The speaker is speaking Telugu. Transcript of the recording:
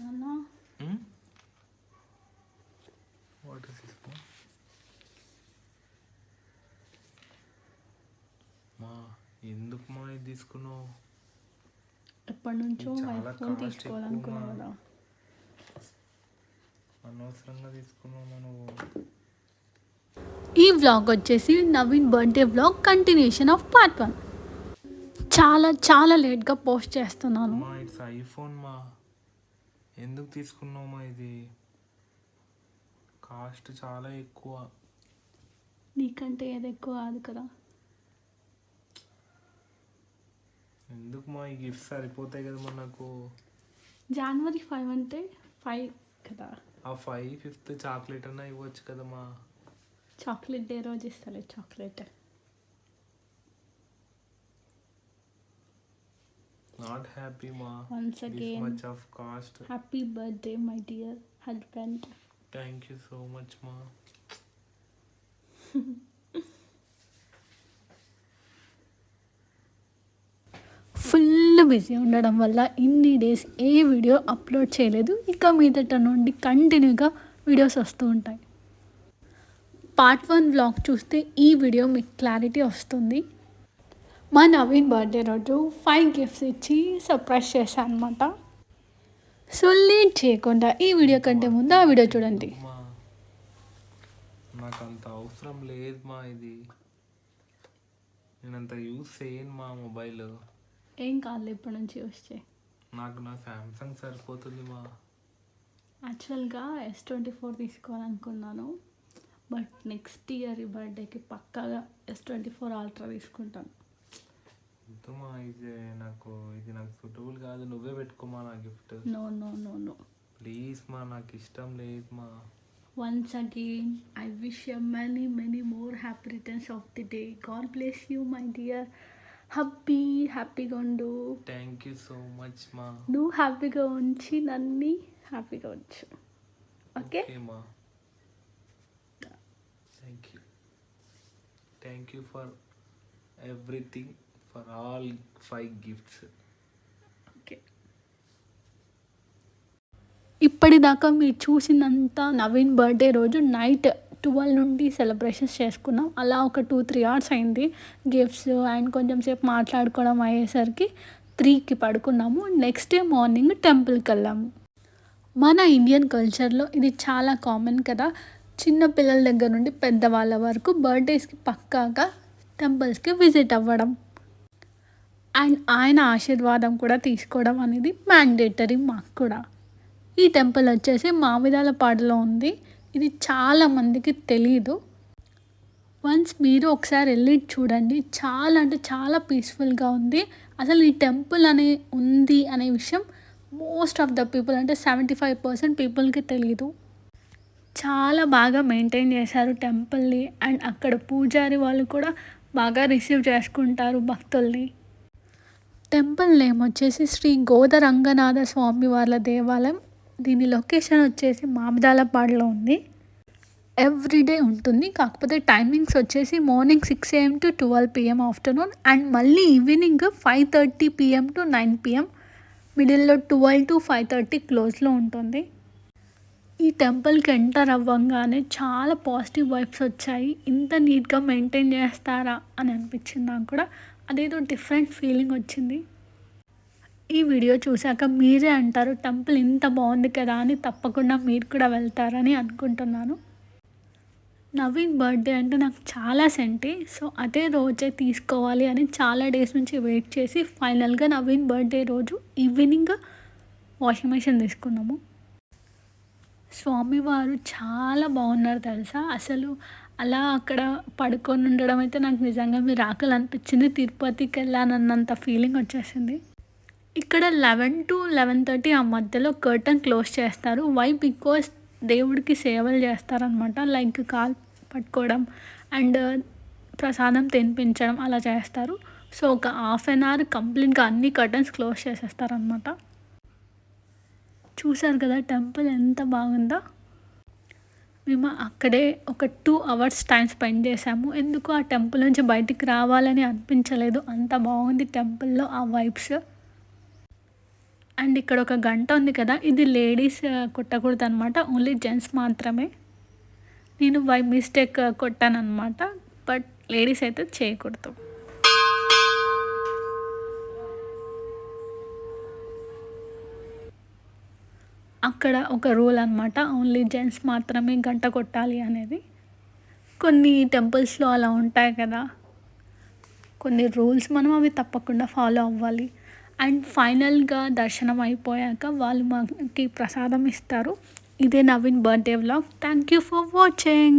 నాన్న వాటర్ తీసుకో మా. ఎందుకు మా ఇది తీసుకున్నావు? ఎప్పటి నుంచో చాలా ఐఫోన్ కాస్ట్ తీసుకోవాలనుకున్నావు కదా. అనవసరంగా తీసుకున్నావు నువ్వు. ఈ వ్లాగ్ వచ్చేసి Naveen birthday vlog continuation of part 1. చాలా చాలా లేట్గా పోస్ట్ చేస్తున్నాను. మా ఇట్స్ ఐఫోన్ మా. ఎందుకు తీసుకున్నావు మా? ఇది కాస్ట్ చాలా ఎక్కువ. నీకంటే ఏది ఎక్కువ కాదు కదా. ఎందుకు మా? ఈ గిఫ్ట్స్ సరిపోతాయి కదా మా నాకు. January 5 అంటే 5 కదా. ఆ 5th చాక్లెట్ అన్నా ఇవ్వచ్చు కదా మా. చాక్లెట్ డే రోజు ఇస్తాలే చాక్లెట్. నాట్ హ్యాపీ మా. Once again much of cost. Happy birthday my dear husband. Thank you so much మా. ఫుల్ బిజీ ఉండడం వల్ల ఇన్ని డేస్ ఏ వీడియో అప్లోడ్ చేయలేదు. ఇక మీదట నుండి కంటిన్యూగా వీడియోస్ వస్తూ ఉంటాయి. పార్ట్ 1 వ్లాగ్ చూస్తే ఈ వీడియో మీకు క్లారిటీ వస్తుంది. మా నవీన్ బర్త్డే రోజు 5 గిఫ్ట్స్ ఇచ్చి సర్ప్రైజ్ చేశాను అనమాట. సో లేట్ చేయకుండా ఈ వీడియో కంటే ముందు ఆ వీడియో చూడండి. మా నాకు అంత అవసరం లేదు మా. ఇది నేను అంత యూజ్ చేయను మా మొబైల్. ఏం కాదు ఇప్పటి నుంచి వస్తే. నాకు నా సామ్సంగ్ సరిపోతుంది మా. యాక్చువల్గా S24 తీసుకోవాలనుకున్నాను, బట్ నెక్స్ట్ ఇయర్ ఈ బర్త్డేకి పక్కాగా S24 అల్ట్రా తీసుకుంటాను. మా ఇది నాకు సూటబుల్ కాదు. నువ్వే పెట్టుకోమా నా gift. No no no no please మా. నాకు ఇష్టం లేదు మా. Once again, I wish you many, many more happy returns of the day. God bless you, my dear. హ్యాపీగా ఉండు. థ్యాంక్ యూ సో మచ్ మా. నువ్వు హ్యాపీగా ఉంచి నన్ను హ్యాపీగా ఉంచు. ఓకే మా. Thank you for everything, for all 5 gifts. Okay, ఇప్పటిదాకా మీరు చూసినంత నవీన్ బర్త్డే రోజు నైట్ 12 నుండి సెలబ్రేషన్స్ చేసుకున్నాం. అలా ఒక 2-3 అవర్స్ అయింది. గిఫ్ట్స్ అండ్ కొంచెం సేపు మాట్లాడుకోవడం అయ్యేసరికి 3కి పడుకున్నాము. నెక్స్ట్ డే మార్నింగ్ టెంపుల్కి వెళ్ళాము. మన ఇండియన్ కల్చర్లో ఇది చాలా కామన్ కదా. చిన్న పిల్లల దగ్గర నుండి పెద్దవాళ్ళ వరకు బర్త్డేస్కి పక్కాగా టెంపుల్స్కి విజిట్ అవ్వడం అండ్ ఆయన ఆశీర్వాదం కూడా తీసుకోవడం అనేది మ్యాండేటరీ మాకు కూడా. ఈ టెంపుల్ వచ్చేసి మామిడాలపాడులో ఉంది. ఇది చాలామందికి తెలీదు. వన్స్ మీరు ఒకసారి వెళ్ళి చూడండి. చాలా అంటే చాలా పీస్ఫుల్గా ఉంది. అసలు ఈ టెంపుల్ ఉంది అనే విషయం మోస్ట్ ఆఫ్ ద పీపుల్ అంటే 75% పీపుల్కి తెలీదు. చాలా బాగా మెయింటైన్ చేశారు టెంపుల్ని. అండ్ అక్కడ పూజారి వాళ్ళు కూడా బాగా రిసీవ్ చేసుకుంటారు భక్తుల్ని. టెంపుల్ నేమ్ వచ్చేసి శ్రీ గోదరంగనాథ స్వామి వాళ్ళ దేవాలయం. దీని లొకేషన్ వచ్చేసి మామిడాలపాడులో ఉంది. ఎవ్రీడే ఉంటుంది, కాకపోతే టైమింగ్స్ వచ్చేసి morning 6 AM to 12 PM afternoon and మళ్ళీ ఈవినింగ్ 5:30 PM to 9 PM. మిడిల్లో 12 to 5:30 క్లోజ్లో ఉంటుంది. ఈ టెంపుల్కి ఎంటర్ అవ్వగానే చాలా పాజిటివ్ వైబ్స్ వచ్చాయి. ఇంత నీట్గా మెయింటైన్ చేస్తారా అని అనిపించింది నాకు కూడా. అదేదో డిఫరెంట్ ఫీలింగ్ వచ్చింది. ఈ వీడియో చూశాక మీరే అంటారు టెంపుల్ ఇంత బాగుంది కదా అని. తప్పకుండా మీరు కూడా వెళ్తారని అనుకుంటున్నాను. నవీన్ బర్త్డే అంటే నాకు చాలా సెంటి. సో అదే రోజే తీసుకోవాలి అని చాలా డేస్ నుంచి వెయిట్ చేసి ఫైనల్గా నవీన్ బర్త్డే రోజు ఈవినింగ్ వాషింగ్ మెషిన్ తీసుకున్నాము. స్వామివారు చాలా బాగున్నారు తెలుసా. అసలు అలా అక్కడ పడుకొని ఉండడం అయితే నాకు నిజంగా మిరాకిల్ అనిపించింది. తిరుపతికి వెళ్ళానన్నంత ఫీలింగ్ వచ్చేసింది. ఇక్కడ 11 to 11:30 ఆ మధ్యలో కర్టన్ క్లోజ్ చేస్తారు. వై? బికాస్ దేవుడికి సేవలు చేస్తారనమాట. లైక్ కాలు పట్టుకోవడం అండ్ ప్రసాదం తినిపించడం అలా చేస్తారు. సో ఒక 1/2 hour కంప్లీట్గా అన్ని కర్టన్స్ క్లోజ్ చేసేస్తారనమాట. చూసారు కదా టెంపుల్ ఎంత బాగుందో. మేము అక్కడే ఒక 2 hours టైం స్పెండ్ చేసాము. ఎందుకు ఆ టెంపుల్ నుంచి బయటికి రావాలని అనిపించలేదు. అంత బాగుంది టెంపుల్లో ఆ వైబ్స్. అండ్ ఇక్కడ ఒక గంట ఉంది కదా, ఇది లేడీస్ కొట్టకూడదు అనమాట, ఓన్లీ జెంట్స్ మాత్రమే. నేను బై మిస్టేక్ కొట్టానమాట, బట్ లేడీస్ అయితే చేయకూడదు. అక్కడ ఒక రూల్ అనమాట, ఓన్లీ జెంట్స్ మాత్రమే గంట కొట్టాలి అనేది. కొన్ని టెంపుల్స్లో అలా ఉంటాయి కదా, కొన్ని రూల్స్, మనం అవి తప్పకుండా ఫాలో అవ్వాలి. అండ్ ఫైనల్గా దర్శనం అయిపోయాక వాళ్ళు మనకి ప్రసాదం ఇస్తారు. ఇదే Naveen birthday vlog. Thank you for watching.